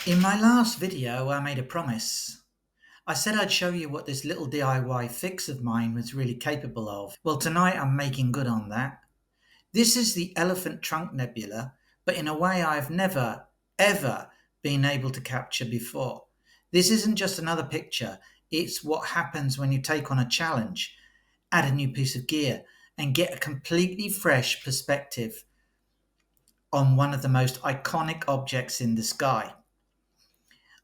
In my last video, I made a promise. I said I'd show you what this little DIY fix of mine was really capable of. Well, tonight I'm making good on that. This is the Elephant Trunk Nebula, but in a way I've never, ever been able to capture before. This isn't just another picture, it's what happens when you take on a challenge, add a new piece of gear, and get a completely fresh perspective on one of the most iconic objects in the sky.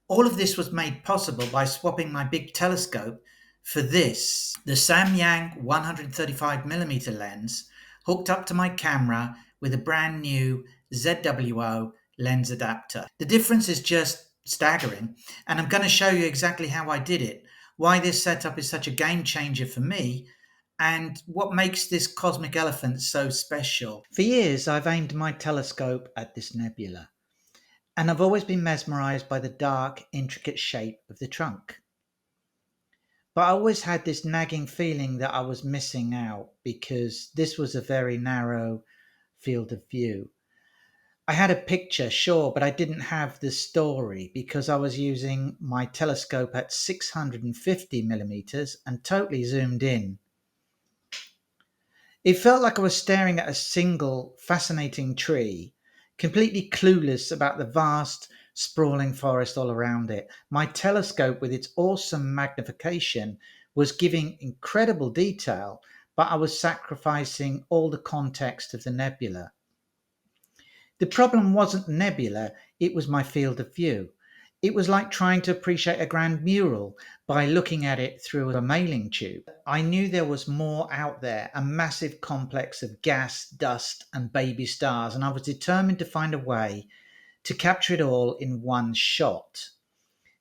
All of this was made possible by swapping my big telescope for this, the Samyang 135mm lens, hooked up to my camera with a brand new ZWO lens adapter. The difference is just staggering, and I'm going to show you exactly how I did it, why this setup is such a game changer for me, and what makes this cosmic elephant so special. For years, I've aimed my telescope at this nebula, and I've always been mesmerized by the dark, intricate shape of the trunk. But I always had this nagging feeling that I was missing out because this was a very narrow field of view. I had a picture, sure, but I didn't have the story because I was using my telescope at 650 millimeters and totally zoomed in. It felt like I was staring at a single fascinating tree, completely clueless about the vast, sprawling forest all around it. My telescope, with its awesome magnification, was giving incredible detail, but I was sacrificing all the context of the nebula. The problem wasn't the nebula, it was my field of view. It was like trying to appreciate a grand mural by looking at it through a mailing tube. I knew there was more out there, a massive complex of gas, dust, and baby stars, and I was determined to find a way to capture it all in one shot.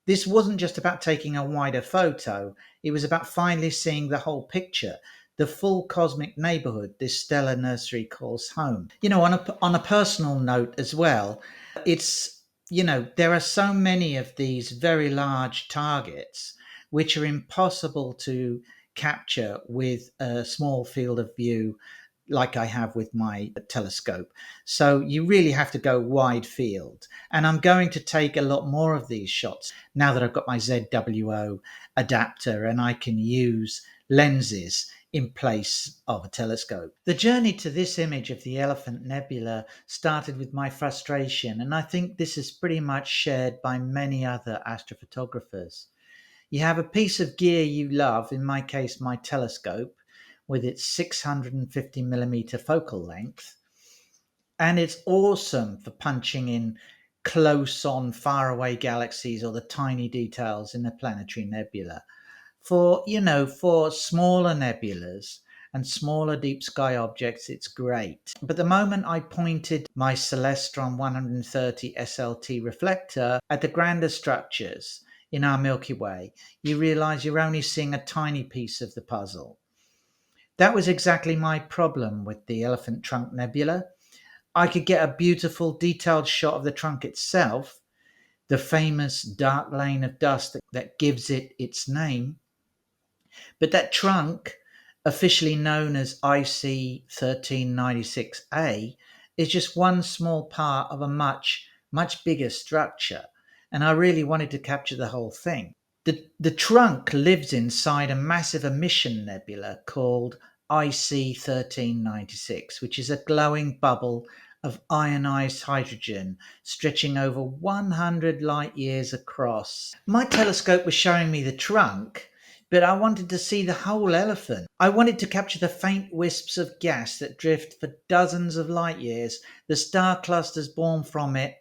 This wasn't just about taking a wider photo, it was about finally seeing the whole picture, the full cosmic neighborhood this stellar nursery calls home. On a personal note as well, there are so many of these very large targets which are impossible to capture with a small field of view like I have with my telescope. So you really have to go wide field. And I'm going to take a lot more of these shots now that I've got my ZWO adapter and I can use lenses in place of a telescope. The journey to this image of the Elephant Nebula started with my frustration, and I think this is pretty much shared by many other astrophotographers. You have a piece of gear you love, in my case my telescope, with its 650mm focal length, and it's awesome for punching in close on faraway galaxies or the tiny details in a planetary nebula. For smaller nebulas and smaller deep sky objects, it's great. But the moment I pointed my Celestron 130 SLT reflector at the grander structures in our Milky Way, you realize you're only seeing a tiny piece of the puzzle. That was exactly my problem with the Elephant Trunk Nebula. I could get a beautiful, detailed shot of the trunk itself, the famous dark lane of dust that gives it its name. But that trunk, officially known as IC 1396A, is just one small part of a much, much bigger structure. And I really wanted to capture the whole thing. The trunk lives inside a massive emission nebula called IC 1396, which is a glowing bubble of ionized hydrogen stretching over 100 light years across. My telescope was showing me the trunk, but I wanted to see the whole elephant. I wanted to capture the faint wisps of gas that drift for dozens of light years, the star clusters born from it,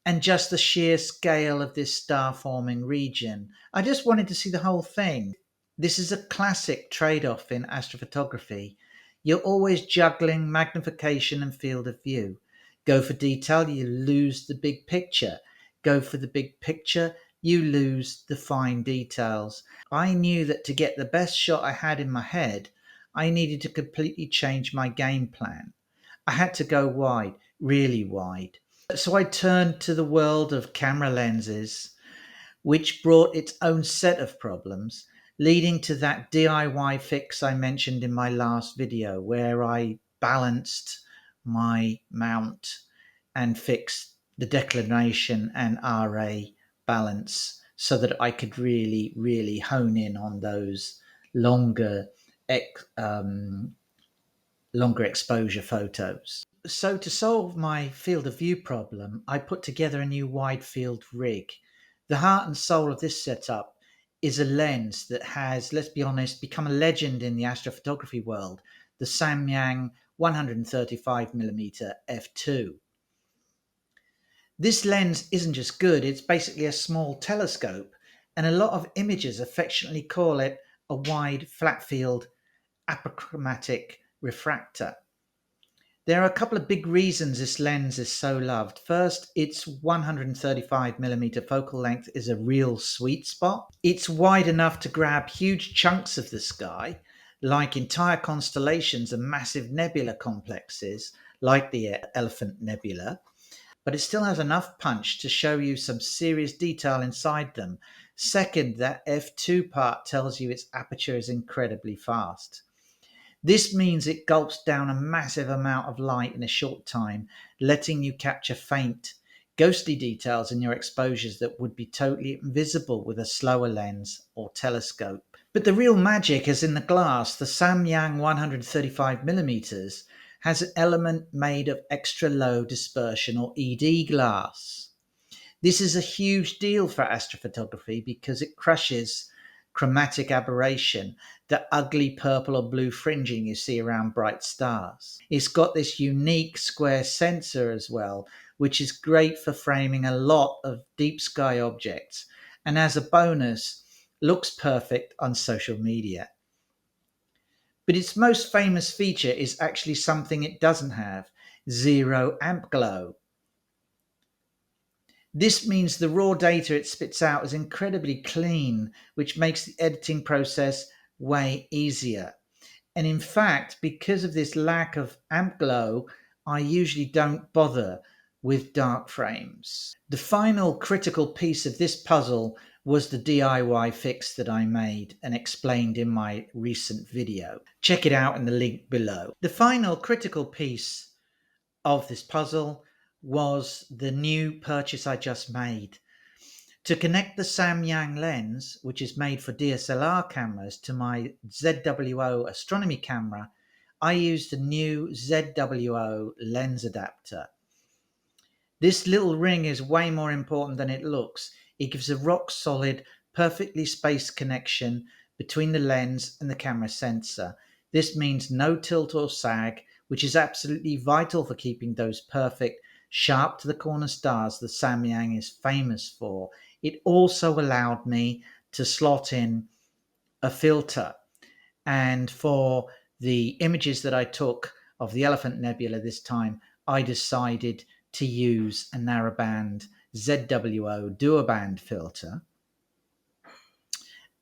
and just the sheer scale of this star-forming region. I just wanted to see the whole thing. This is a classic trade-off in astrophotography. You're always juggling magnification and field of view. Go for detail, you lose the big picture. Go for the big picture, you lose the fine details. I knew that to get the best shot I had in my head, I needed to completely change my game plan. I had to go wide, really wide. So I turned to the world of camera lenses, which brought its own set of problems, leading to that DIY fix I mentioned in my last video, where I balanced my mount and fixed the declination and RA balance so that I could really, really hone in on those longer, longer exposure photos. So to solve my field of view problem, I put together a new wide field rig. The heart and soul of this setup is a lens that has, let's be honest, become a legend in the astrophotography world, the Samyang 135mm f2. This lens isn't just good, it's basically a small telescope, and a lot of imagers affectionately call it a wide flat field apochromatic refractor. There are a couple of big reasons this lens is so loved. First, its 135mm focal length is a real sweet spot. It's wide enough to grab huge chunks of the sky, like entire constellations and massive nebula complexes, like the Elephant Nebula, but it still has enough punch to show you some serious detail inside them. Second, that f2 part tells you its aperture is incredibly fast. This means it gulps down a massive amount of light in a short time, letting you capture faint, ghostly details in your exposures that would be totally invisible with a slower lens or telescope. But the real magic is in the glass. The Samyang 135mm has an element made of extra low dispersion or ED glass. This is a huge deal for astrophotography because it crushes chromatic aberration, the ugly purple or blue fringing you see around bright stars. It's got this unique square sensor as well, which is great for framing a lot of deep sky objects, and as a bonus, looks perfect on social media. But its most famous feature is actually something it doesn't have: zero amp glow. This means the raw data it spits out is incredibly clean, which makes the editing process way easier. And in fact, because of this lack of amp glow, I usually don't bother with dark frames. The final critical piece of this puzzle was the DIY fix that I made and explained in my recent video. Check it out in the link below. The final critical piece of this puzzle was the new purchase I just made. To connect the Samyang lens, which is made for DSLR cameras, to my ZWO astronomy camera, I used a new ZWO lens adapter. This little ring is way more important than it looks. It gives a rock solid, perfectly spaced connection between the lens and the camera sensor. This means no tilt or sag, which is absolutely vital for keeping those perfect, sharp to the corner stars the Samyang is famous for. It also allowed me to slot in a filter. And for the images that I took of the Elephant Nebula this time, I decided to use a narrowband ZWO duoband filter.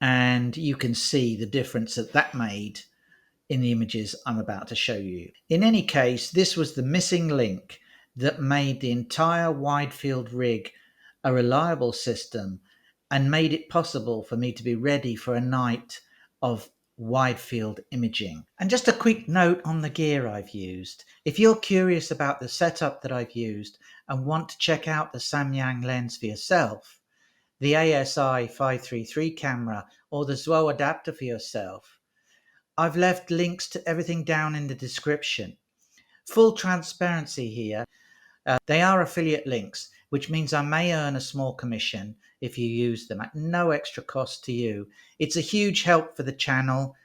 And you can see the difference that made in the images I'm about to show you. In any case, this was the missing link that made the entire Widefield rig a reliable system and made it possible for me to be ready for a night of wide field imaging. And just a quick note on the gear I've used. If you're curious about the setup that I've used and want to check out the Samyang lens for yourself, the ASI 533 camera, or the ZWO adapter for yourself, I've left links to everything down in the description. Full transparency here. They are affiliate links, which means I may earn a small commission if you use them at no extra cost to you. It's a huge help for the channel,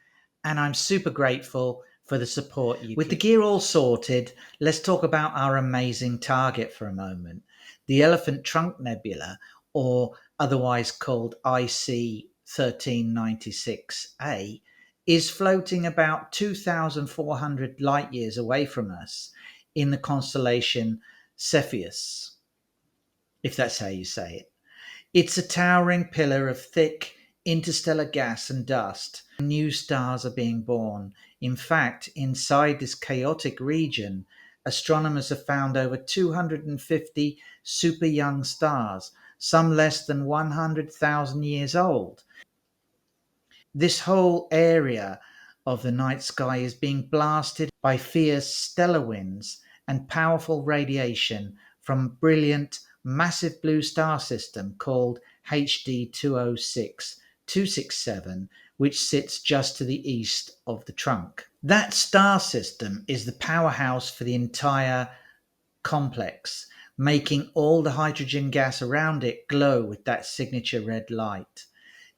and I'm super grateful for the support you With the gear all sorted, let's talk about our amazing target for a moment. The Elephant Trunk Nebula, or otherwise called IC 1396A, is floating about 2,400 light years away from us in the constellation Cepheus, if that's how you say it. It's a towering pillar of thick interstellar gas and dust. New stars are being born. In fact, inside this chaotic region, astronomers have found over 250 super young stars, some less than 100,000 years old. This whole area of the night sky is being blasted by fierce stellar winds and powerful radiation from a brilliant massive blue star system called HD 206267, which sits just to the east of the trunk. That star system is the powerhouse for the entire complex, making all the hydrogen gas around it glow with that signature red light.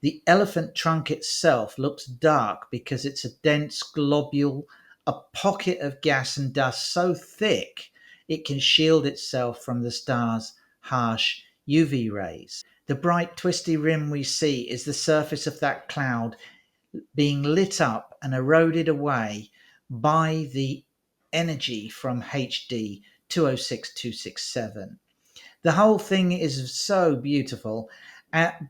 The elephant trunk itself looks dark because it's a dense globule, a pocket of gas and dust so thick it can shield itself from the star's harsh UV rays. The bright twisty rim we see is the surface of that cloud being lit up and eroded away by the energy from HD 206267. The whole thing is so beautiful,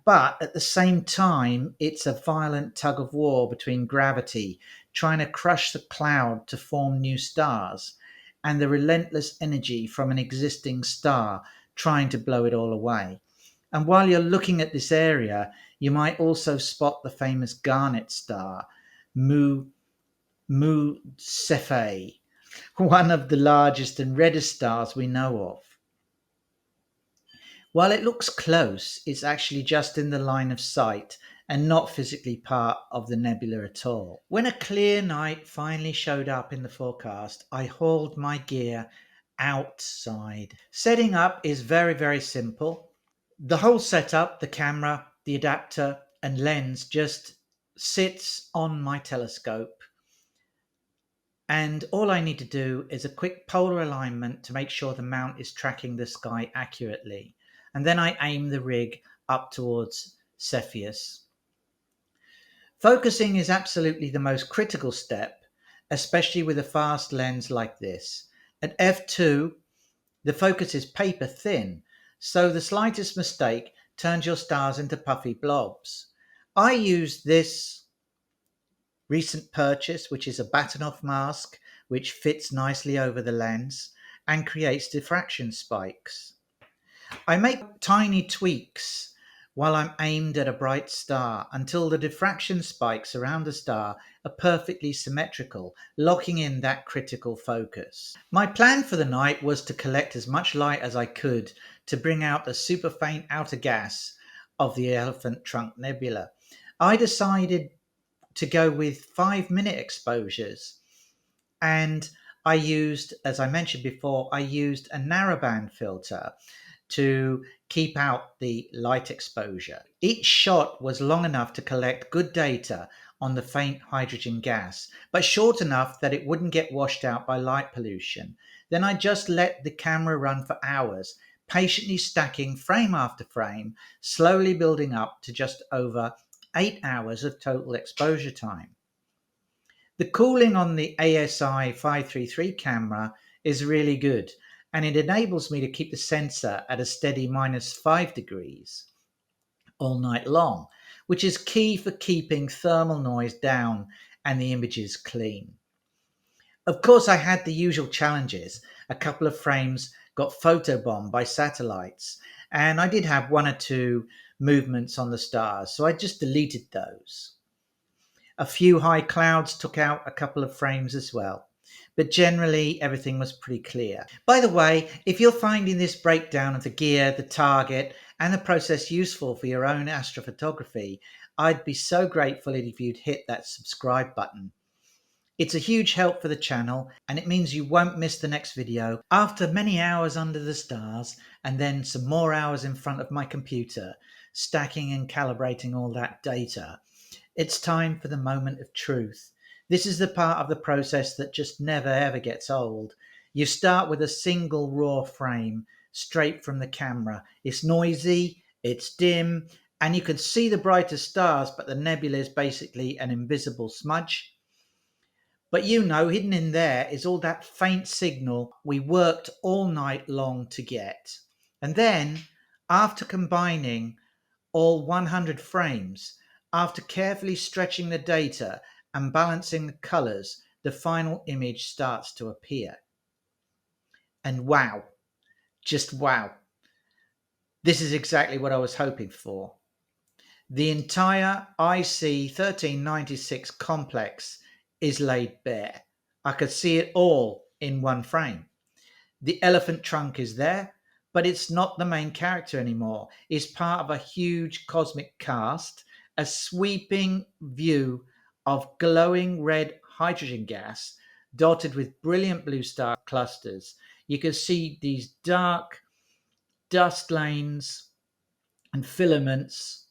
but at the same time, it's a violent tug of war between gravity, trying to crush the cloud to form new stars, and the relentless energy from an existing star trying to blow it all away. And while you're looking at this area, you might also spot the famous garnet star, Mu Cephei, one of the largest and reddest stars we know of. While it looks close, it's actually just in the line of sight and not physically part of the nebula at all. When a clear night finally showed up in the forecast, I hauled my gear outside. Setting up is very, very simple. The whole setup, the camera, the adapter and lens just sits on my telescope. And all I need to do is a quick polar alignment to make sure the mount is tracking the sky accurately. And then I aim the rig up towards Cepheus. Focusing is absolutely the most critical step, especially with a fast lens like this. At f2, the focus is paper thin, so the slightest mistake turns your stars into puffy blobs. I use this recent purchase, which is a Bahtinov mask, which fits nicely over the lens and creates diffraction spikes. I make tiny tweaks while I'm aimed at a bright star until the diffraction spikes around the star are perfectly symmetrical, locking in that critical focus. My plan for the night was to collect as much light as I could to bring out the super faint outer gas of the Elephant Trunk Nebula. I decided to go with 5-minute exposures, and I used, as I mentioned before, I used a narrowband filter to keep out the light exposure. Each shot was long enough to collect good data on the faint hydrogen gas, but short enough that it wouldn't get washed out by light pollution. Then I just let the camera run for hours, patiently stacking frame after frame, slowly building up to just over 8 hours of total exposure time. The cooling on the ASI 533 camera is really good, and it enables me to keep the sensor at a steady -5 degrees all night long, which is key for keeping thermal noise down and the images clean. Of course, I had the usual challenges. A couple of frames got photobombed by satellites, and I did have 1 or 2 movements on the stars, so I just deleted those. A few high clouds took out a couple of frames as well, but generally everything was pretty clear. By the way, if you're finding this breakdown of the gear, the target, and the process useful for your own astrophotography, I'd be so grateful if you'd hit that subscribe button. It's a huge help for the channel, and it means you won't miss the next video. After many hours under the stars, and then some more hours in front of my computer, stacking and calibrating all that data, it's time for the moment of truth. This is the part of the process that just never ever gets old. You start with a single raw frame straight from the camera. It's noisy, it's dim, and you can see the brightest stars, but the nebula is basically an invisible smudge. But hidden in there is all that faint signal we worked all night long to get. And then, after combining all 100 frames, after carefully stretching the data and balancing the colors, the final image starts to appear. And wow, just wow. This is exactly what I was hoping for. The entire IC 1396 complex is laid bare. I could see it all in one frame. The elephant trunk is there, but it's not the main character anymore. It's part of a huge cosmic cast, a sweeping view of glowing red hydrogen gas dotted with brilliant blue star clusters. You can see these dark dust lanes and filaments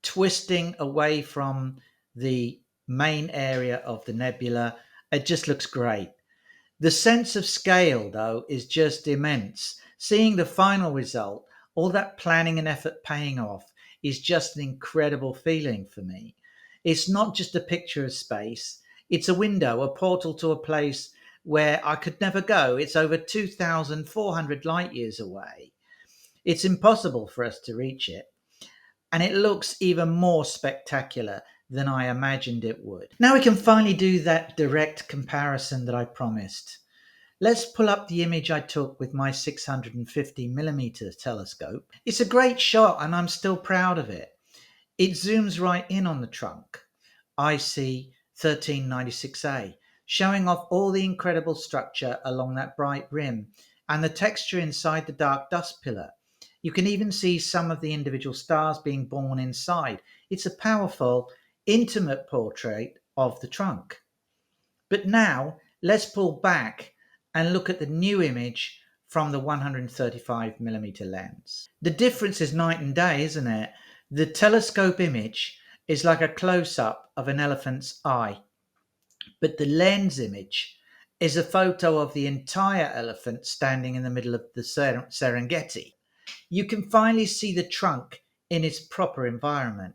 twisting away from the main area of the nebula. It just looks great. The sense of scale, though, is just immense. Seeing the final result, all that planning and effort paying off, is just an incredible feeling for me. It's not just a picture of space, it's a window, a portal to a place where I could never go. It's over 2,400 light years away. It's impossible for us to reach it, and it looks even more spectacular than I imagined it would. Now we can finally do that direct comparison that I promised. Let's pull up the image I took with my 650mm telescope. It's a great shot and I'm still proud of it. It zooms right in on the trunk, IC 1396A, showing off all the incredible structure along that bright rim and the texture inside the dark dust pillar. You can even see some of the individual stars being born inside. It's a powerful, intimate portrait of the trunk. But now let's pull back and look at the new image from the 135mm lens. The difference is night and day, isn't it? The telescope image is like a close-up of an elephant's eye, but the lens image is a photo of the entire elephant standing in the middle of the Serengeti. You can finally see the trunk in its proper environment.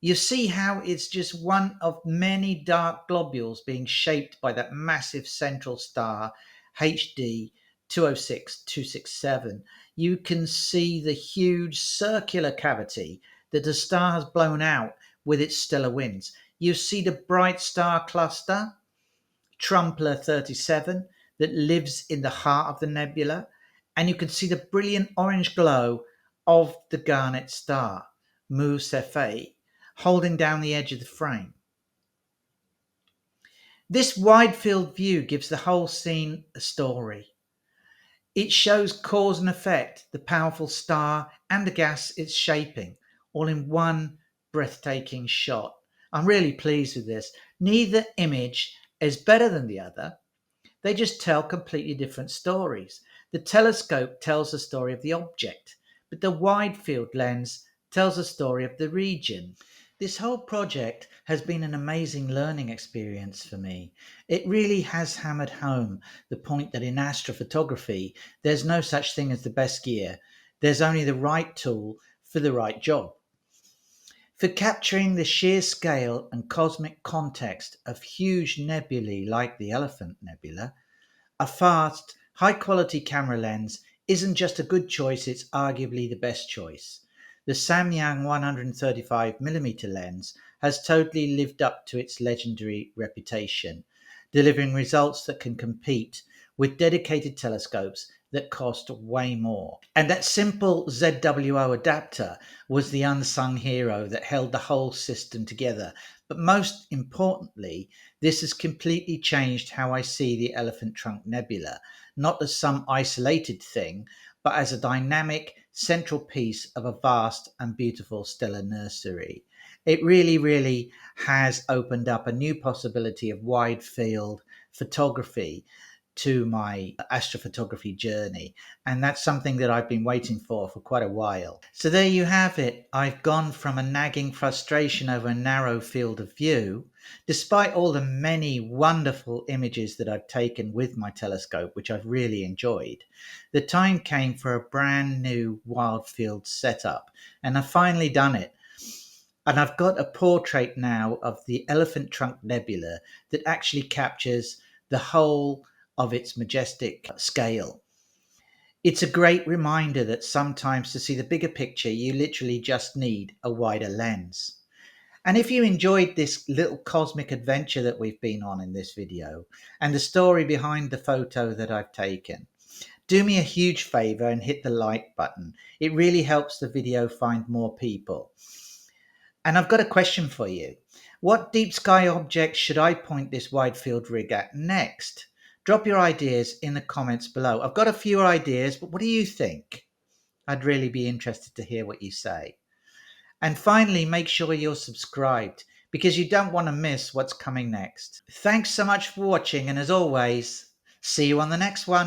You see how it's just one of many dark globules being shaped by that massive central star, HD 206267. You can see the huge circular cavity that the star has blown out with its stellar winds. You see the bright star cluster, Trumpler 37, that lives in the heart of the nebula, and you can see the brilliant orange glow of the garnet star, Mu Cephei, holding down the edge of the frame. This wide field view gives the whole scene a story. It shows cause and effect, the powerful star and the gas it's shaping, all in one breathtaking shot. I'm really pleased with this. Neither image is better than the other. They just tell completely different stories. The telescope tells the story of the object, but the wide field lens tells the story of the region. This whole project has been an amazing learning experience for me. It really has hammered home the point that in astrophotography, there's no such thing as the best gear. There's only the right tool for the right job. For capturing the sheer scale and cosmic context of huge nebulae like the Elephant Nebula, a fast, high-quality camera lens isn't just a good choice, it's arguably the best choice. The Samyang 135mm lens has totally lived up to its legendary reputation, delivering results that can compete with dedicated telescopes that cost way more. And that simple ZWO adapter was the unsung hero that held the whole system together. But most importantly, this has completely changed how I see the Elephant Trunk Nebula, not as some isolated thing, but as a dynamic central piece of a vast and beautiful stellar nursery. It really has opened up a new possibility of wide field photography to my astrophotography journey, and that's something that I've been waiting for quite a while. So there you have it. I've gone from a nagging frustration over a narrow field of view, despite all the many wonderful images that I've taken with my telescope, which I've really enjoyed. The time came for a brand new wide field setup, and I've finally done it. And I've got a portrait now of the Elephant Trunk Nebula that actually captures the whole of its majestic scale. It's a great reminder that sometimes to see the bigger picture, you literally just need a wider lens. And if you enjoyed this little cosmic adventure that we've been on in this video and the story behind the photo that I've taken, do me a huge favor and hit the like button. It really helps the video find more people. And I've got a question for you. What deep sky object should I point this wide field rig at next? Drop your ideas in the comments below. I've got a few ideas, but what do you think? I'd really be interested to hear what you say. And finally, make sure you're subscribed because you don't want to miss what's coming next. Thanks so much for watching, and as always, see you on the next one.